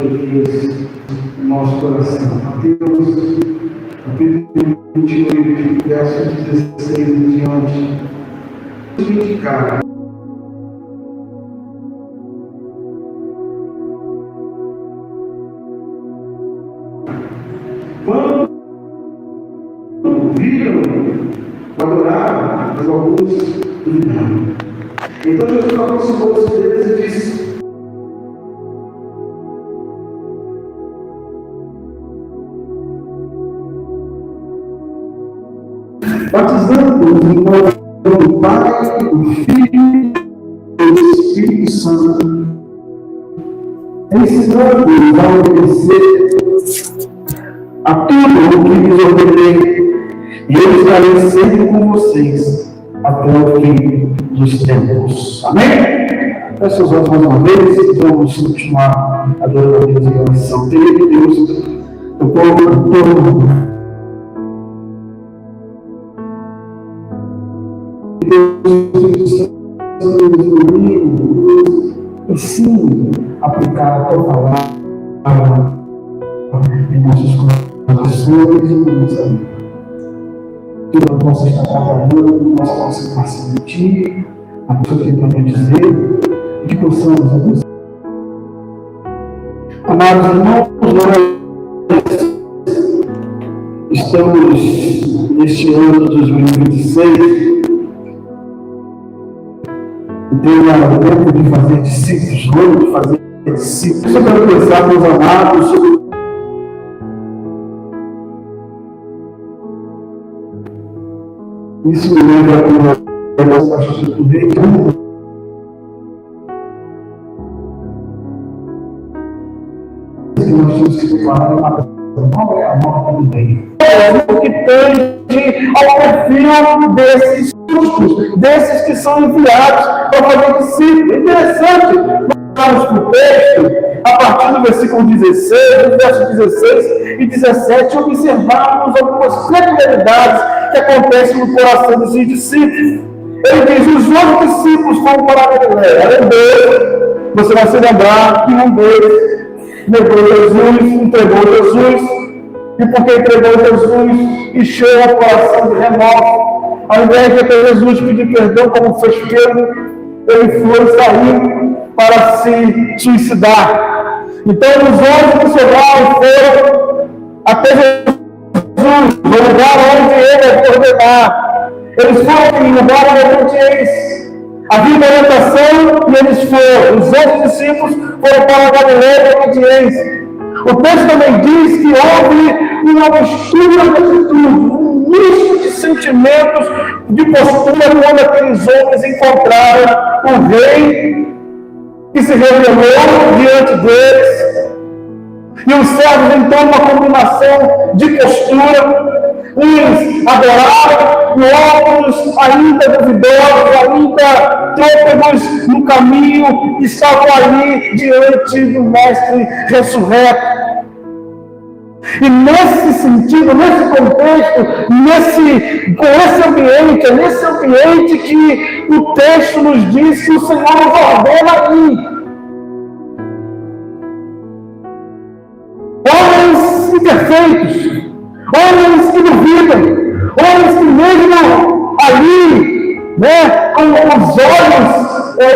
no nosso coração. Mateus, capítulo 28, verso 16 em diante. Indicar. Quando viram, adoraram, mas alguns duvidaram. Então Jesus aproximou-se deles e disse: batizando-os em nome do Pai, do Filho e do Espírito Santo, ensinando-os a obedecer a tudo o que lhes ordenei, e eu estarei sempre com vocês até o fim dos tempos. Amém? Feche os olhos mais uma vez e vamos continuar adorando a Deus em oração. Querido Deus, eu coloco ensine a aplicar a tua palavra em nossos corações e em nossa vida. Que nós possa estar trabalhando nossa concentração em ti, a tua que para dizer, e que possamos abençoar. Amados irmãos, nós estamos neste ano de 2026. Tenha o tempo de fazer discípulos, o ano de fazer discípulos. Eu quero pensar, meus amados, sobre isso. Me lembra que nós estamos que nós temos que preparar qual é a morte do bem. É o que tende ao perfil desses justos, desses que são enviados para fazer discípulos. Interessante, vamos para o texto, a partir do versículo 16, do verso 16 e 17, observamos algumas peculiaridades que acontecem no coração desses discípulos. Ele diz: os outros discípulos foram para a Galileia. Além dele, você vai se lembrar que um deles negou Jesus, entregou Jesus. E porque entregou Jesus, encheu o coração de remorso. Ao invés de que Jesus pedir perdão como fez Pedro, ele foi sair para se suicidar. Então os homens que sobraram foram até Jesus, no lugar onde ele ia ordenar. Eles foram no lugar onde eles havia uma orientação e eles foram. Os outros discípulos foram para a Galileia em obediência. O texto também diz que houve uma mistura de atitude, um misto de sentimentos, de postura, quando aqueles homens encontraram o rei que se revelou diante deles. E os servos, então, uma combinação de postura, uns adoraram, e outros ainda duvidosos, ainda trôpegos no caminho, estavam ali diante do Mestre ressurreto. E nesse sentido, nesse contexto, com esse ambiente, é nesse ambiente que o texto nos diz que o Senhor nos ordena ir. Homens imperfeitos, homens que duvidam, homens que mesmo ali, com os olhos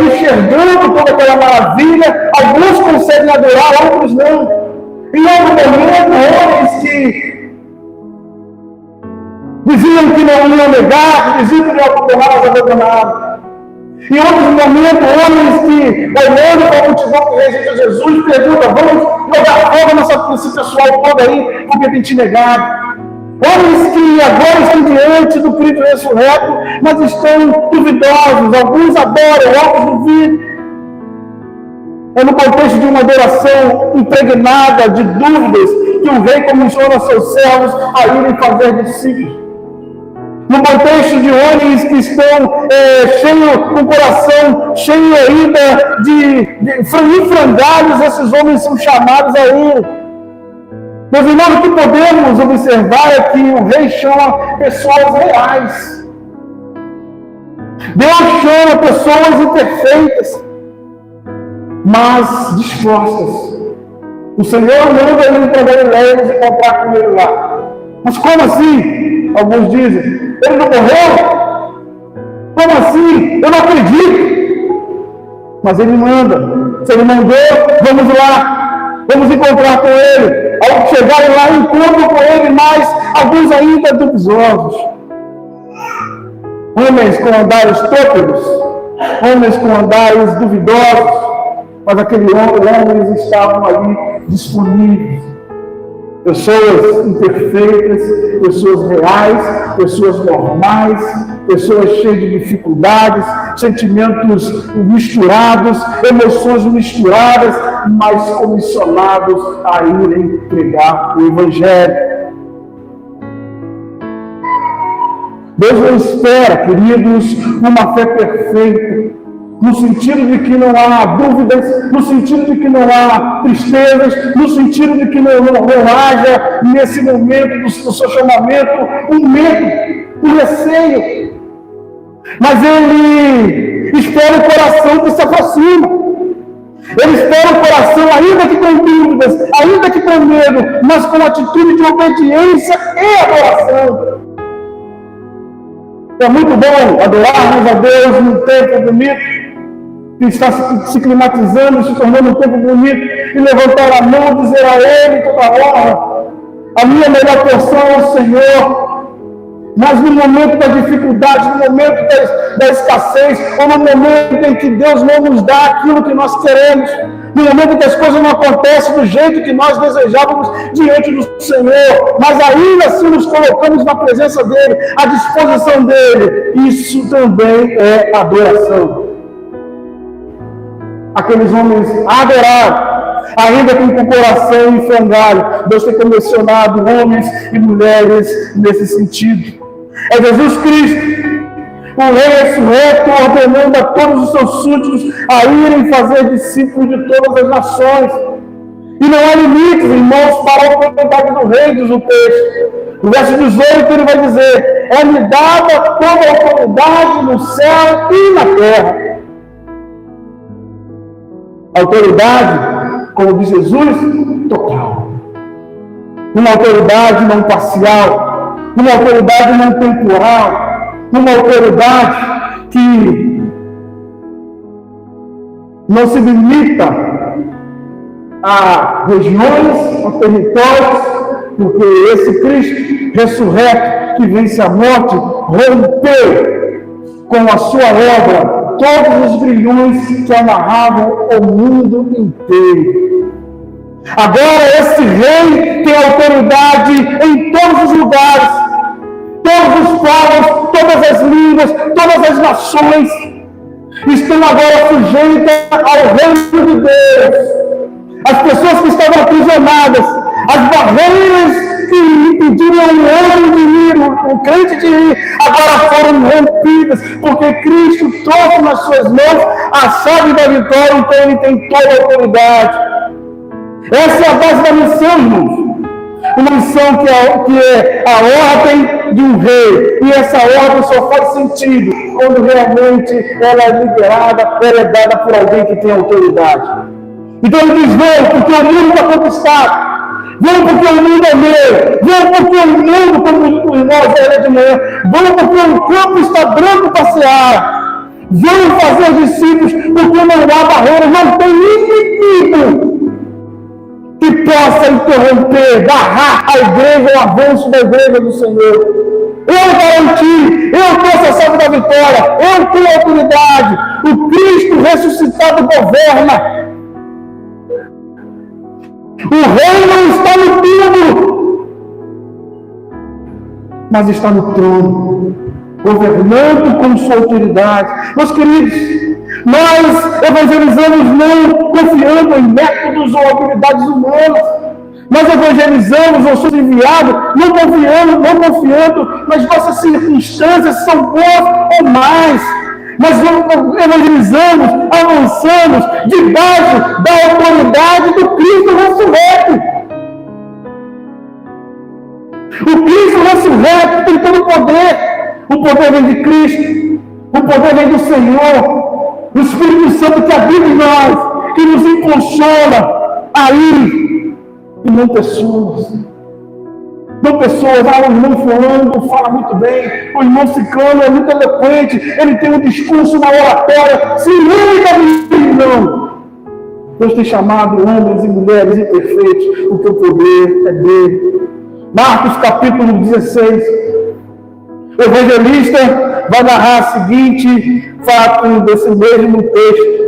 enxergando toda aquela maravilha, alguns conseguem adorar, outros não. Em outro momento, homens que diziam que não iam negar, que diziam que não abandonaram os abandonados. Em outros momentos, homens que, olhando para a multidão que rejeita Jesus, perguntam: vamos jogar fogo nesse pessoal todo aí, porque tem te negado. Homens que agora estão diante do Cristo ressurreto, mas estão duvidosos. Alguns adoram, outros duvidam. É no contexto de uma adoração impregnada de dúvidas que o rei comissiona seus servos a irem fazer discípulos. No contexto de homens que estão com o coração cheio ainda de frangalhos, esses homens são chamados a ir. Meus irmãos, o que podemos observar é que o rei chama pessoas reais. Deus chama pessoas imperfeitas, mas dispostas. O Senhor manda ele para Galileia e se encontrar com ele lá. Mas como assim? Alguns dizem, ele não morreu? Como assim? Eu não acredito. Mas ele manda. Se ele mandou, vamos lá. Vamos encontrar com ele. Ao chegarem lá, encontram com ele, mas alguns ainda duvidosos. Homens com andares tôperos, homens com andares duvidosos, mas aqueles homens estavam ali disponíveis. Pessoas imperfeitas, pessoas reais, pessoas normais, pessoas cheias de dificuldades, sentimentos misturados, emoções misturadas, mas comissionados a irem pregar o Evangelho. Deus não espera, queridos, uma fé perfeita, no sentido de que não há dúvidas, no sentido de que não há tristezas, no sentido de que não haja, nesse momento do seu chamamento, um medo, um receio. Mas Ele espera o coração que se aproxima. Ele espera o coração, ainda que com dúvidas, ainda que com medo, mas com atitude de obediência e adoração. É muito bom adorarmos a Deus num tempo bonito, que está se climatizando, se tornando um tempo bonito, e levantar a mão e dizer a Ele toda a honra. A minha melhor porção é o Senhor. Mas no momento da dificuldade, no momento da escassez, ou no momento em que Deus não nos dá aquilo que nós queremos, no momento que as coisas não acontecem do jeito que nós desejávamos diante do Senhor, mas ainda assim nos colocamos na presença dEle, à disposição dEle, isso também é adoração. Aqueles homens adoraram, ainda que com o coração em frangalho. Deus tem comissionado homens e mulheres nesse sentido. É Jesus Cristo, o Rei ressurreto, ordenando a todos os seus súditos a irem fazer discípulos de todas as nações. E não há limites, irmãos, para a autoridade do Rei, diz o texto. No verso 18 ele vai dizer: é-me dada toda a autoridade no céu e na terra. Autoridade, como diz Jesus, total. Uma autoridade não parcial, uma autoridade não temporal, uma autoridade que não se limita a regiões, a territórios, porque esse Cristo ressurreto que vence a morte rompeu com a sua obra todos os grilhões que amarravam o mundo inteiro. Agora esse rei tem autoridade em todos os lugares, todos os povos, todas as línguas, todas as nações estão agora sujeitas ao reino de Deus. As pessoas que estavam aprisionadas, as barreiras que impediram o homem de ir, o crente de ir, agora foram rompidas, porque Cristo trouxe nas suas mãos a chave da vitória, então Ele tem toda a autoridade. Essa é a base da missão, irmãos. Uma missão que é a ordem de um rei, e essa ordem só faz sentido quando realmente ela é liberada, ela é dada por alguém que tem autoridade. Então ele diz: vão, porque o mundo está conquistado. Vão, porque o mundo é meu. Vão, porque o mundo, como o irmão era de manhã, vão, porque o campo está branco para seara. Vão fazer discípulos, porque não há barreira, não tem inimigo que possa interromper, barrar a igreja, o avanço da igreja do Senhor. Eu garanti, eu trouxe a chave da vitória, eu tenho autoridade. O Cristo ressuscitado governa. O rei não está no túmulo, mas está no trono, governando com sua autoridade. Meus queridos, nós evangelizamos não confiando em métodos ou habilidades humanas. Nós evangelizamos ou somos enviados não confiando nas nossas circunstâncias, são boas ou mais. Nós evangelizamos, avançamos debaixo da autoridade do Cristo ressurreto. O Cristo ressurreto tem todo o poder. O poder vem de Cristo, o poder vem do Senhor, o Espírito Santo que habita em nós, que nos impulsiona a ir e não pessoas. Não pessoas, o irmão fulano fala muito bem, o irmão ciclano é muito eloquente, ele tem um discurso na oratória, se liga, não. Deus tem chamado homens e mulheres imperfeitos, porque o poder é dele. Marcos capítulo 16, o evangelista vai narrar o seguinte fato desse mesmo texto.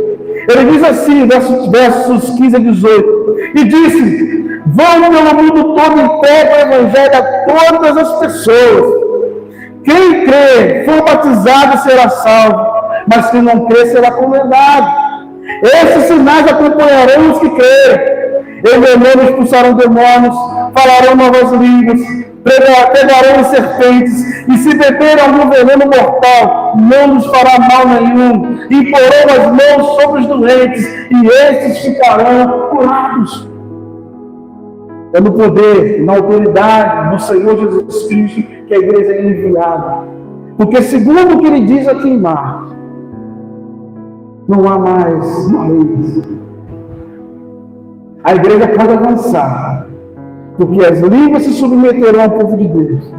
Ele diz assim, versos 15 a 18, e disse: vão pelo mundo todo e pregam o evangelho a todas as pessoas. Quem crê, for batizado, será salvo, mas quem não crê, será condenado. Esses sinais acompanharão os que crerem. Em meu nome expulsarão demônios, falarão novas línguas, pegarão serpentes, e se beberem algum veneno mortal, não nos fará mal nenhum. Imporão as mãos sobre os doentes, e estes ficarão curados. É no poder, na autoridade do Senhor Jesus Cristo que a igreja é enviada. Porque segundo o que ele diz aqui em Marcos, não há mais leis. A igreja pode avançar, porque as línguas se submeterão ao povo de Deus.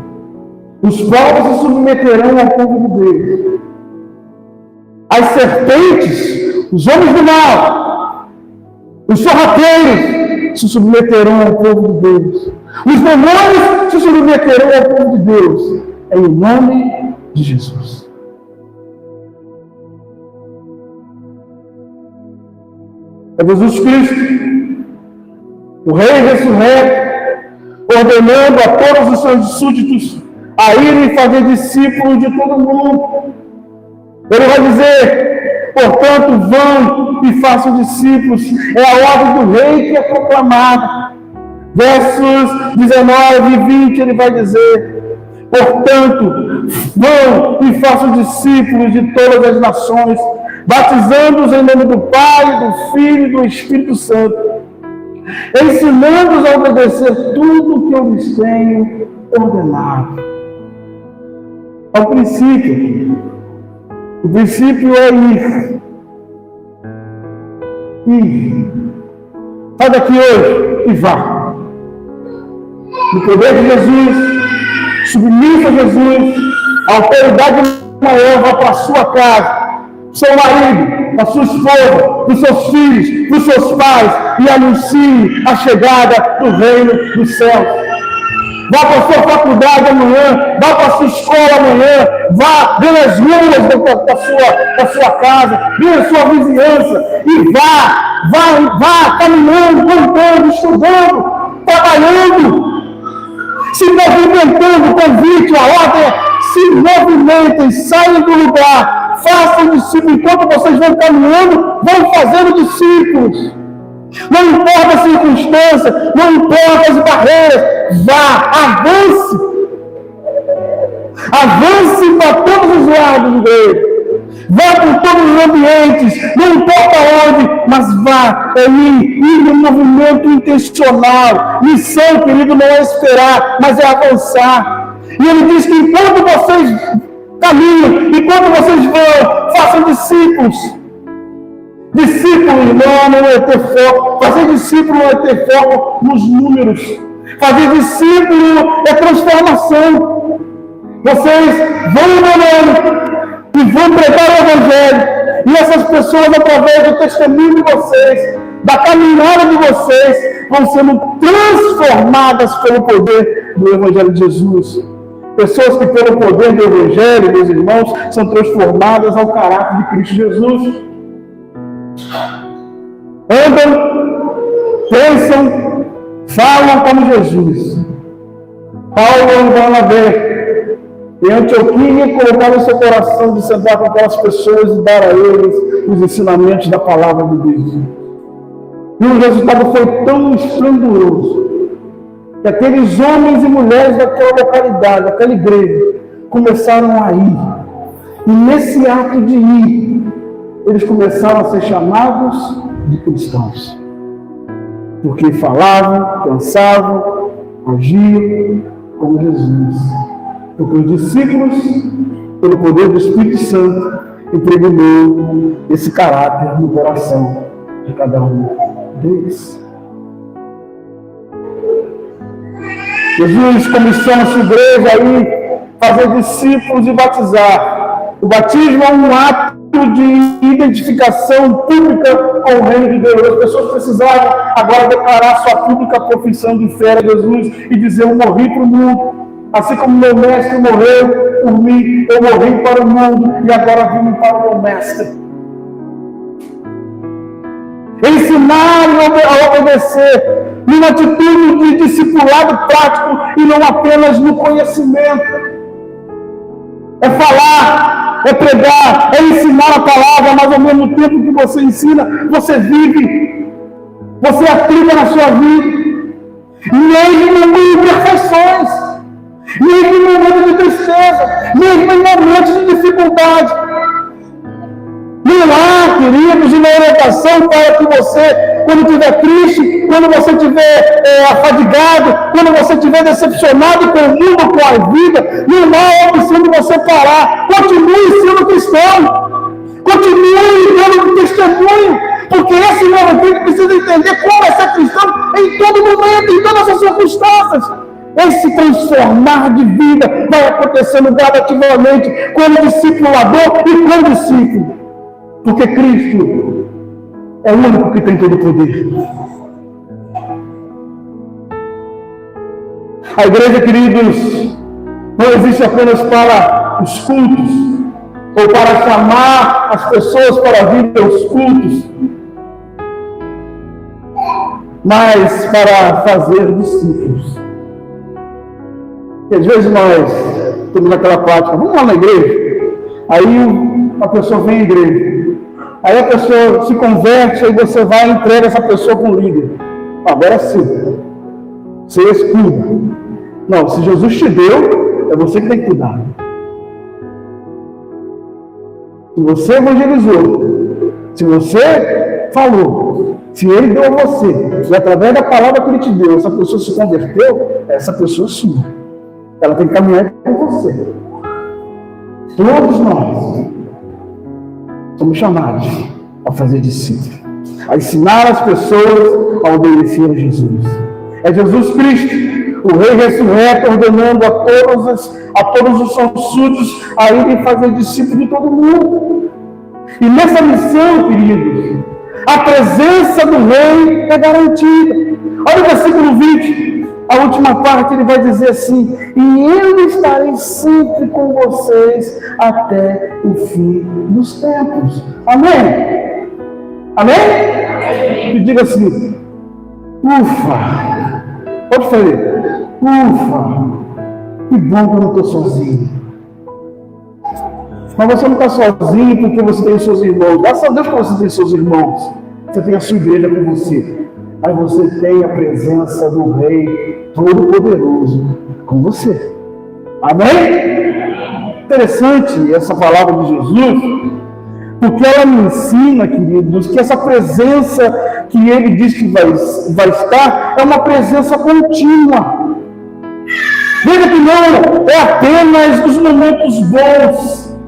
Os povos se submeterão ao povo de Deus. As serpentes, os homens do mal, os sorrateiros se submeterão ao povo de Deus. Os demônios se submeterão ao povo de Deus. Em nome de Jesus. É Jesus Cristo, o Rei ressurreto, ordenando a todos os seus súditos a irem fazer discípulos de todo mundo. Ele vai dizer, portanto, vão e façam discípulos. É a ordem do Rei que é proclamada. Versos 19 e 20, ele vai dizer, portanto, vão e façam discípulos de todas as nações, batizando-os em nome do Pai, do Filho e do Espírito Santo, ensinando-os a obedecer tudo o que eu lhes tenho ordenado. Ao princípio, o princípio é ir. Ir. Sai daqui hoje e vá. No poder de Jesus, submissa a Jesus, a autoridade maior vai para a sua casa, seu marido, a sua esposa, os seus filhos, os seus pais, e anuncie a chegada do reino dos céus. Vá para a sua faculdade amanhã, vá para a sua escola amanhã, vá nas ruas da sua casa, na sua vizinhança, e vá caminhando, cantando, estudando, trabalhando, se movimentando. Convite, a ordem é: se movimentem, saiam do lugar, façam discípulos. Enquanto vocês vão caminhando, vão fazendo discípulos. Não importa a circunstância, não importa as barreiras, vá, avance. Avance para todos os lados dele. Vá por todos os ambientes, não importa onde, mas vá, ir no movimento intencional. Missão, querido, não é esperar, mas é avançar. E ele diz que enquanto vocês caminham, enquanto vocês vão, façam discípulos. Discípulo, irmão, não é ter foco. Fazer discípulo não é ter foco nos números. Fazer discípulo é transformação. Vocês vão morando e vão pregar o Evangelho. E essas pessoas, através do testemunho de vocês, da caminhada de vocês, vão sendo transformadas pelo poder do Evangelho de Jesus. Pessoas que, pelo poder do Evangelho, meus irmãos, são transformadas ao caráter de Cristo Jesus. Andam, pensam, falam como Jesus. Paulo vai lá ver em Antioquia, colocar no seu coração de sentar com aquelas pessoas e dar a eles os ensinamentos da palavra de Deus. E o resultado foi tão estrondoso que aqueles homens e mulheres daquela localidade, daquela igreja, começaram a ir. E nesse ato de ir, eles começaram a ser chamados de cristãos. Porque falavam, pensavam, agiam como Jesus. Porque os discípulos, pelo poder do Espírito Santo, impregnou esse caráter no coração de cada um deles. Jesus comissiona a sua igreja aí, fazer discípulos e batizar. O batismo é um ato de identificação pública com o reino de Deus. As pessoas precisavam agora declarar sua pública profissão de fé a Jesus e dizer: eu morri para o mundo, assim como meu mestre morreu por mim, eu morri para o mundo e agora vim para o meu mestre. Ensinar a obedecer numa atitude de discipulado prático e não apenas no conhecimento. É falar, é pregar, é ensinar a palavra, mas ao mesmo tempo que você ensina, você vive, você aplica na sua vida. Mesmo em imperfeições, mesmo em momentos de tristeza, mesmo em momentos de dificuldade. Não há, queridos, uma orientação para que você, quando estiver triste, quando você estiver afadigado, quando você estiver decepcionado com o mundo, com a vida, não há opção de você parar. Continue sendo cristão. Continue dando testemunho, porque esse novo filho precisa entender como é ser cristão em todo momento, em todas as circunstâncias. Esse transformar de vida vai acontecendo gradativamente como discipulador e como discípulo. Porque Cristo é o único que tem todo o poder. A igreja, queridos, não existe apenas para os cultos, ou para chamar as pessoas para vir aos cultos, mas para fazer discípulos. E às vezes nós temos aquela prática: vamos lá na igreja, aí a pessoa vem à igreja. Aí a pessoa se converte, aí você vai e entrega essa pessoa com o líder. Agora sim, você cuida. Não, se Jesus te deu, é você que tem que cuidar. Se você evangelizou, se você falou, se ele deu a você, e através da palavra que ele te deu, essa pessoa se converteu, essa pessoa é sua. Ela tem que caminhar com você. Todos nós somos chamados a fazer discípulos, a ensinar as pessoas a obedecer a Jesus. É Jesus Cristo, o Rei ressurreto, ordenando a todos os seus súditos a irem fazer discípulos de todo mundo. E nessa missão, queridos, a presença do Rei é garantida. Olha o versículo 20. A última parte ele vai dizer assim: e eu estarei sempre com vocês até o fim dos tempos. Amém? Amém? E diga assim: ufa! Pode fazer. Ufa! Que bom que eu não estou sozinho. Mas você não está sozinho porque você tem os seus irmãos. Graças a Deus que você tem seus irmãos. Você tem a sua igreja com você. Mas você tem a presença do Rei Todo-Poderoso com você. Amém? Interessante essa palavra de Jesus, porque ela me ensina, queridos, que essa presença que ele diz que vai estar é uma presença contínua. Veja que não é apenas os momentos bons.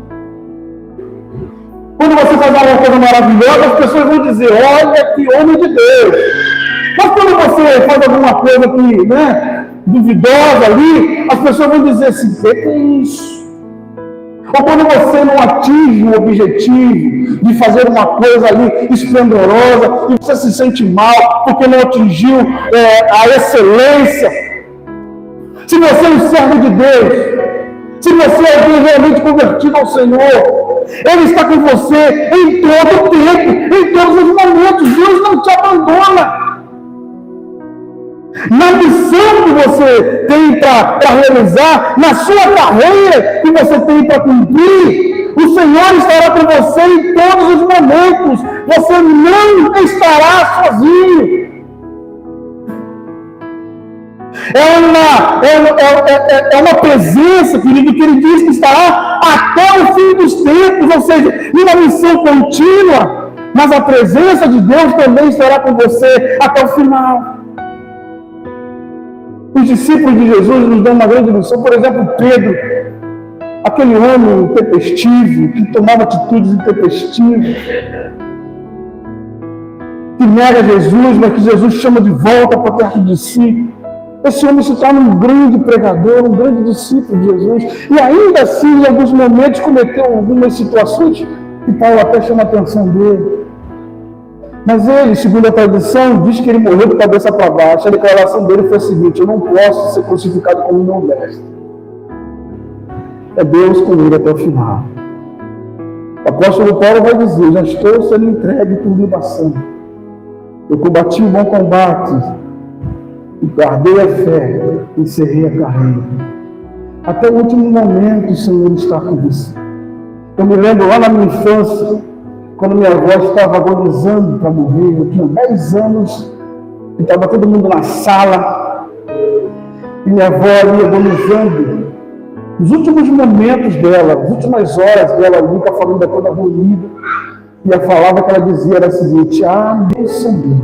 Quando você faz uma coisa maravilhosa, as pessoas vão dizer: olha que homem de Deus. Mas quando você faz alguma coisa que, duvidosa ali, as pessoas vão dizer assim: o que é isso? Ou quando você não atinge o objetivo de fazer uma coisa ali esplendorosa e você se sente mal porque não atingiu a excelência. Se você é um servo de Deus, se você é alguém realmente convertido ao Senhor, Ele está com você em todo o tempo, em todos os momentos. Deus não te abandona. Na missão que você tem para realizar, na sua carreira que você tem para cumprir, o Senhor estará com você em todos os momentos. Você não estará sozinho. É uma presença, querido, que ele diz que estará até o fim dos tempos, ou seja, em uma missão contínua, mas a presença de Deus também estará com você até o final. Os discípulos de Jesus nos dão uma grande lição. Por exemplo, Pedro, aquele homem intempestivo, que tomava atitudes intempestivas, que nega Jesus, mas que Jesus chama de volta para perto de si. Esse homem se torna um grande pregador, um grande discípulo de Jesus. E ainda assim, em alguns momentos, cometeu algumas situações que Paulo até chama a atenção dele. Mas ele, segundo a tradição, diz que ele morreu de cabeça para baixo. A declaração dele foi a seguinte: eu não posso ser crucificado como meu mestre. É Deus com ele até o final. O apóstolo Paulo vai dizer: já estou sendo entregue por libação. Eu combati o bom combate, guardei a fé, encerrei a carreira. Até o último momento o Senhor está com você. Eu me lembro lá na minha infância, quando minha avó estava agonizando para morrer, eu tinha 10 anos, e estava todo mundo na sala, e minha avó ali agonizando. Os últimos momentos dela, as últimas horas dela ali, com a família toda reunida, e a palavra que ela dizia era a seguinte: ah, meu Senhor,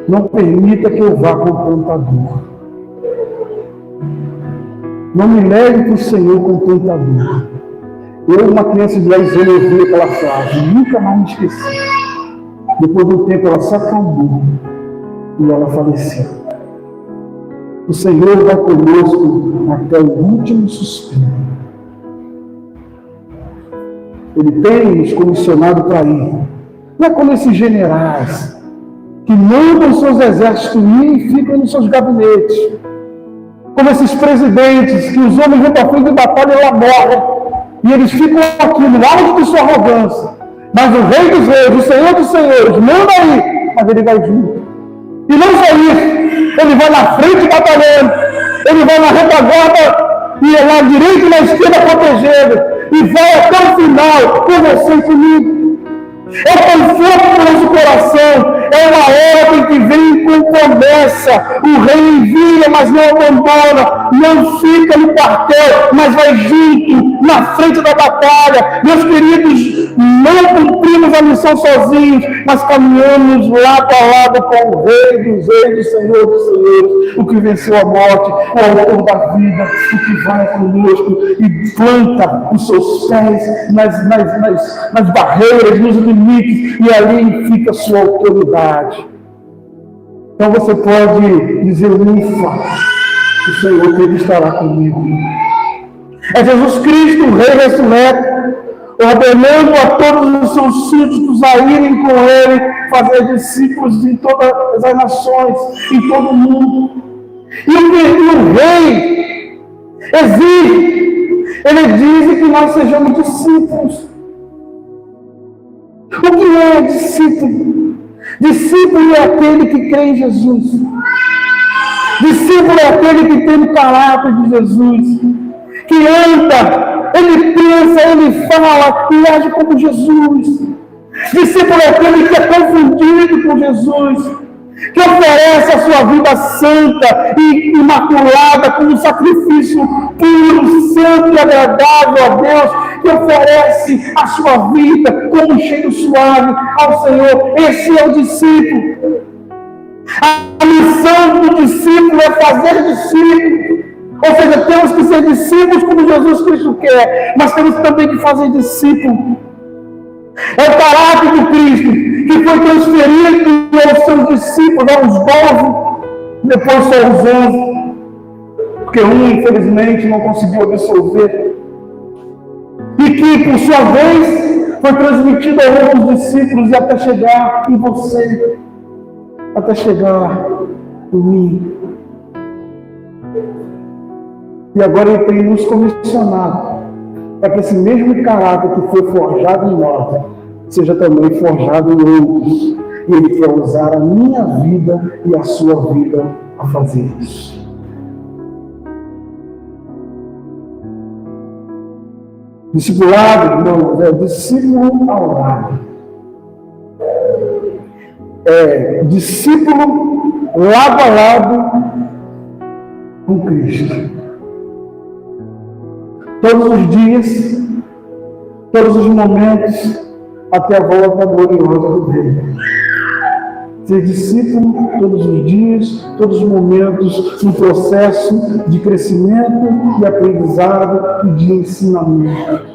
não permita que eu vá com tanta dor. Não me leve para o Senhor com tanta dor. Eu, uma criança de 10 anos, eu vi aquela frase, nunca mais me esqueci. Depois do tempo, ela se acalmou e ela faleceu. O Senhor vai conosco até o último suspiro. Ele tem nos comissionado para ir. Não é como esses generais que mandam seus exércitos ir e ficam nos seus gabinetes. Como esses presidentes que os homens vão para frente de batalha e lá morrem. E eles ficam aqui no auge de sua arrogância. Mas o Rei dos Reis, o Senhor dos Senhores, manda aí, mas ele vai junto. E não só isso, ele vai na frente batalhando, ele vai na retaguarda e é na direita e na esquerda protegendo. E vai até o final com você e comigo. É o conforto do nosso coração. É uma ordem que vem com promessa. O rei envia, mas não abandona. Não fica no quartel, mas vai junto, na frente da batalha. Meus queridos, não cumprimos a missão sozinhos, mas caminhamos lado a lado com o Rei dos Reis, o Senhor dos Senhores, o que venceu a morte, o autor da vida, o que vai conosco e planta os seus pés nas barreiras, nos limites, e ali fica a sua autoridade. Então você pode dizer: ufa, o Senhor que estará comigo. É Jesus Cristo, o Rei ressurreto, ordenando a todos os seus súditos a irem com ele, fazer discípulos em todas as nações, em todo o mundo. E o Rei exige, ele diz que nós sejamos discípulos. O que é discípulo? Discípulo é aquele que crê em Jesus. Discípulo é aquele que tem o caráter de Jesus, que anda, ele pensa, ele fala e age como Jesus. Discípulo é aquele que é confundido com Jesus, que oferece a sua vida santa e imaculada como um sacrifício puro, santo e agradável a Deus, que oferece a sua vida como um cheiro suave ao Senhor. Esse é o discípulo. A missão do discípulo é fazer discípulo. Ou seja, temos que ser discípulos como Jesus Cristo quer, mas temos também que fazer discípulo. É o caráter de Cristo que foi transferido aos seus discípulos, aos 12, depois só os 11, porque um, infelizmente, não conseguiu absorver. E que, por sua vez, foi transmitido a outros discípulos e até chegar em você, até chegar em mim. E agora ele tem nos comissionado para que esse mesmo caráter que foi forjado em nós seja também forjado em outros. E ele quer usar a minha vida e a sua vida a fazer isso. Discipulado, não, é discípulo ao lado. É discípulo lado a lado com Cristo. Todos os dias, todos os momentos, até a volta gloriosa do Rei. Ser discípulo todos os dias, todos os momentos, um processo de crescimento, de aprendizado e de ensinamento.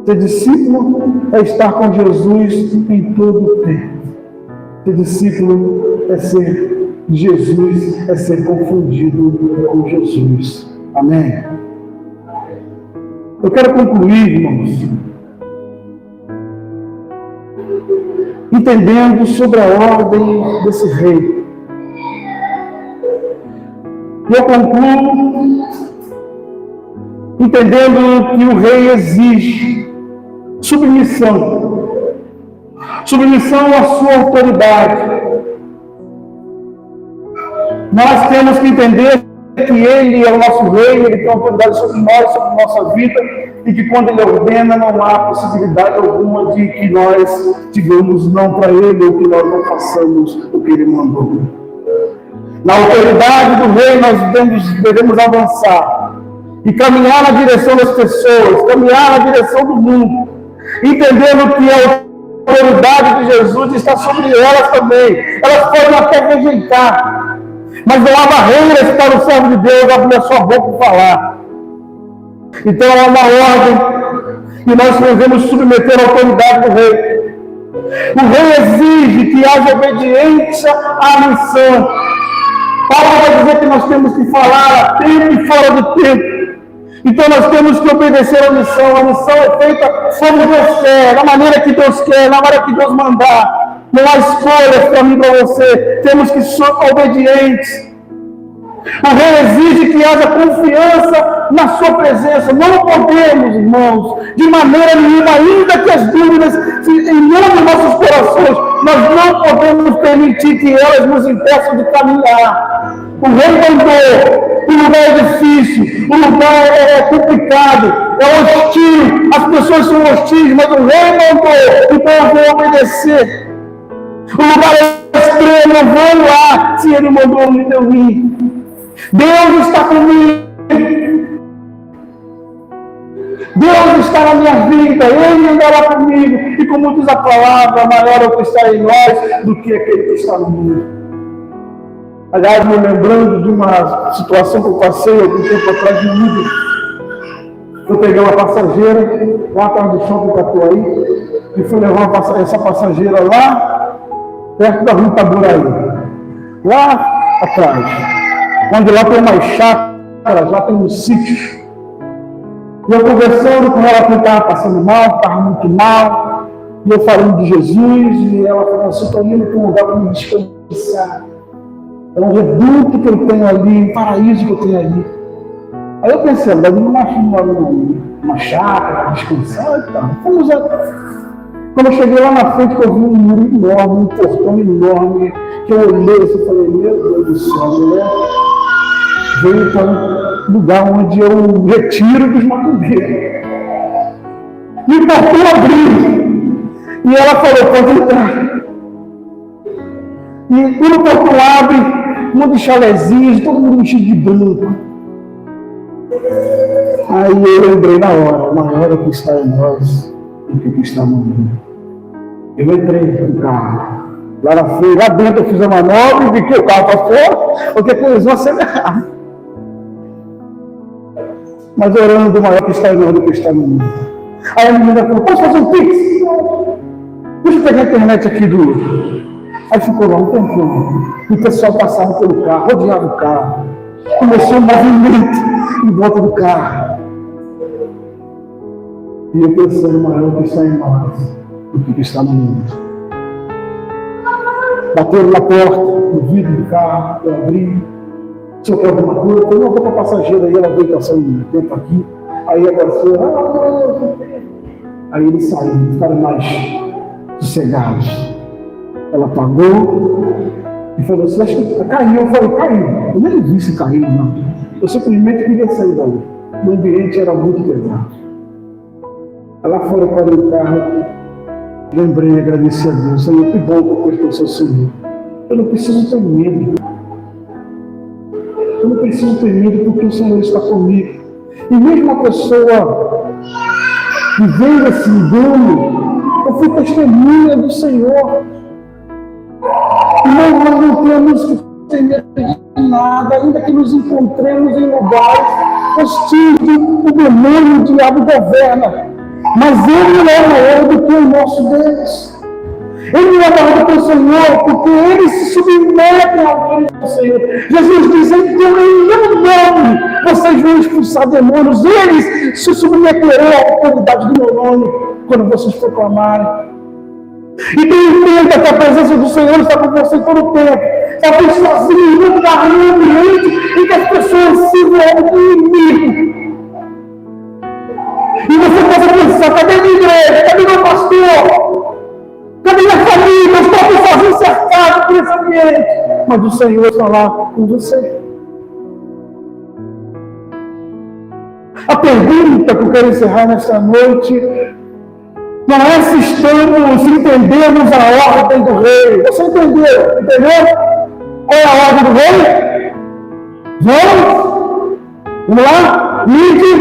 Ser discípulo é estar com Jesus em todo o tempo. Ser discípulo é ser Jesus, é ser confundido com Jesus. Amém? Eu quero concluir, irmãos, entendendo sobre a ordem desse rei. E eu concluo entendendo que o rei exige submissão à sua autoridade. Nós temos que entender que Ele é o nosso rei, Ele tem autoridade sobre nós, sobre nossa vida, e que quando Ele ordena, não há possibilidade alguma de que nós digamos não para Ele, ou que nós não façamos o que Ele mandou. Na autoridade do rei, nós devemos avançar e caminhar na direção das pessoas, caminhar na direção do mundo, entendendo que a autoridade de Jesus está sobre elas também. Elas podem até rejeitar, mas não há barreiras para o servo de Deus abrir a sua boca e falar. Então há uma ordem e nós devemos submeter a autoridade do rei. O rei exige que haja obediência à missão. Paulo vai dizer que nós temos que falar a tempo e fora do tempo. Então nós temos que obedecer à missão. A missão é feita como Deus quer, da maneira que Deus quer, na hora que Deus mandar. Não há escolhas para mim e para você. Temos que ser obedientes. O rei exige que haja confiança na sua presença. Não podemos, irmãos, de maneira nenhuma, ainda que as dúvidas inundem nossos corações, nós não podemos permitir que elas nos impeçam de caminhar. O rei mandou. O lugar é difícil, o lugar é complicado, é hostil, as pessoas são hostis, mas o rei mandou, então eu vou obedecer. O lugar é extremo, eu vou lá, se ele mandou eu ir. Deus está comigo. Deus está na minha vida, Ele andará comigo. E como diz a palavra, maior é o que está em nós do que aquele que está no mundo. Aliás, me lembrando de uma situação que eu passei algum tempo atrás de mim. Eu peguei uma passageira lá atrás do shopping Catuaí e fui levar essa passageira lá perto da rua Itaboraí. Lá atrás. Onde lá tem umas chácaras, lá tem uns sítios. E eu conversando com ela que estava passando mal, estava muito mal. E eu falando de Jesus e ela falou assim, estou indo para um lugar para me descansar. É um reduto que eu tenho ali, um paraíso que eu tenho ali. Aí eu pensei, mas não acho uma chácara, descansar e tal. Quando eu cheguei lá na frente, que eu vi um muro enorme, um portão enorme, que eu olhei e falei, meu Deus do céu, mulher veio para um lugar onde eu retiro dos macumbeiros. E o portão abriu. E ela falou, pode entrar. E quando o portão abre, um monte de chalezinhos, todo mundo vestido de branco. Aí eu lembrei na hora, maior é o que está em nós do que o que está no mundo. Eu entrei no carro. Lá dentro eu fiz a manobra e fiquei o carro para fora, porque começou a acelerar. Mas orando do maior que está em nós do que está no mundo. Aí a menina falou, posso fazer um pix? Deixa eu pegar a internet aqui do... Aí ficou lá um tempão. E o pessoal passava pelo carro, rodeava o carro. Começou um movimento em volta do carro. E eu pensando, maior que está em nós do que está no mundo. Bateram na porta, no vidro do carro, eu abri. Se eu quero alguma coisa, eu falei, não, vou para a passageira. Aí ela veio passando um tempo aqui. Aí apareceu, aí eles saíram, ficaram mais sossegados. Ela pagou e falou assim, acho que caiu. Eu falei, caiu. Eu nem vi se caiu, não. Eu simplesmente queria sair dali. O ambiente era muito pesado. Ela foi para o carro, lembrei e agradeci a Deus. Senhor, que bom que eu conheço o seu Senhor. Eu não preciso ter medo. Eu não preciso ter medo porque o Senhor está comigo. E mesmo a pessoa vivendo esse engano, eu fui testemunha do Senhor. Nós não temos que ter medo de nada, ainda que nos encontremos em lugares hostis, o demônio, o diabo governa. Mas ele não é maior do que o nosso Deus. Ele não aguarda pelo Senhor, porque ele se submete ao autoridade do Senhor. Jesus diz, então, em meu nome, vocês vão expulsar demônios, eles se submeterão à autoridade do meu nome, quando vocês proclamarem. E entenda que a presença do Senhor está com você todo o tempo. Talvez sozinho, num lugar, num ambiente em que as pessoas sirvam ao inimigo. E você possa pensar, cadê minha igreja? Cadê meu pastor? Cadê minha família? Eu estou aqui sozinho, cercado por esse ambiente. Mas o Senhor está lá com você. A pergunta que eu quero encerrar nesta noite não é se entendemos a ordem do rei. Você entendeu? Entendeu? Qual é a ordem do rei? Vamos lá? Ide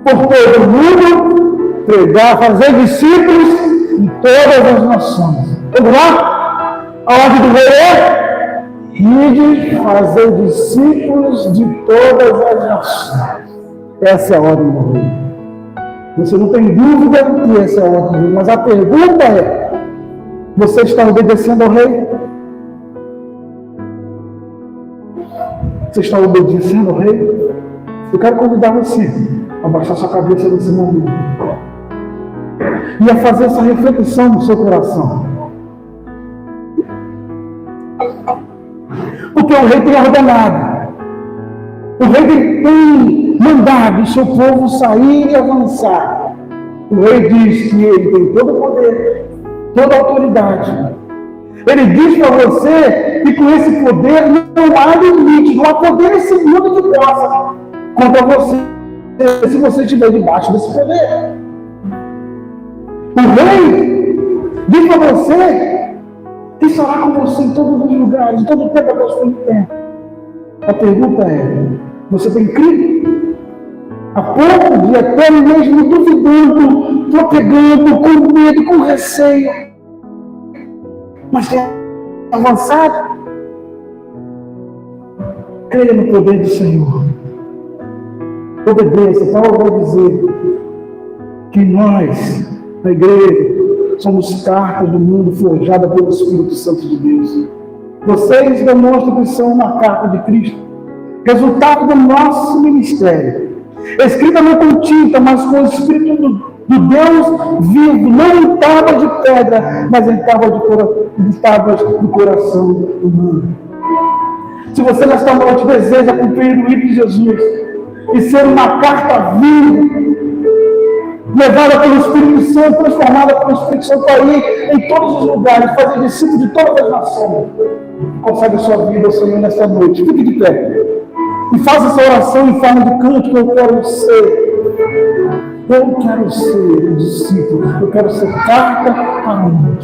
por todo mundo, pregar, fazer discípulos em todas as nações. Vamos lá? A ordem do rei é: ide fazer discípulos de todas as nações. Essa é a ordem do rei. Você não tem dúvida que essa é a ordem do rei. Mas a pergunta é: você está obedecendo ao rei? Você está obedecendo ao rei? Eu quero convidar você a baixar sua cabeça nesse momento e a fazer essa reflexão no seu coração. Porque o rei tem ordenado, o rei tem mandado o seu povo sair e avançar. O rei diz que ele tem todo o poder, toda a autoridade. Ele diz para você que com esse poder não há limite, não há poder nesse mundo que possa contra você, se você estiver debaixo desse poder. O rei diz para você que estará com você em todos os lugares, em todo o tempo da sua vida. A pergunta é: você tem crido? A ponto de até mesmo duvidando, propegando, com medo, com receio, mas tem avançado? Creia no poder do Senhor. Obedeça. Paulo vai dizer que nós, a igreja, somos cartas do mundo forjada pelo Espírito Santo de Deus. Vocês demonstram que são uma carta de Cristo, resultado do nosso ministério, escrita não com tinta, mas com o Espírito do Deus vivo, não em tábuas de pedra, mas em tábuas do coração humano. Se você nesta noite deseja cumprir o hino de Jesus e ser uma carta viva, levada pelo Espírito Santo, transformada pelo Espírito Santo aí em todos os lugares, fazer discípulo de todas as nações, consagre a sua vida ao Senhor nesta noite. Fique de pé e faça essa oração em forma de canto que eu quero ser. Eu quero ser discípulo, eu quero ser carta para o mundo.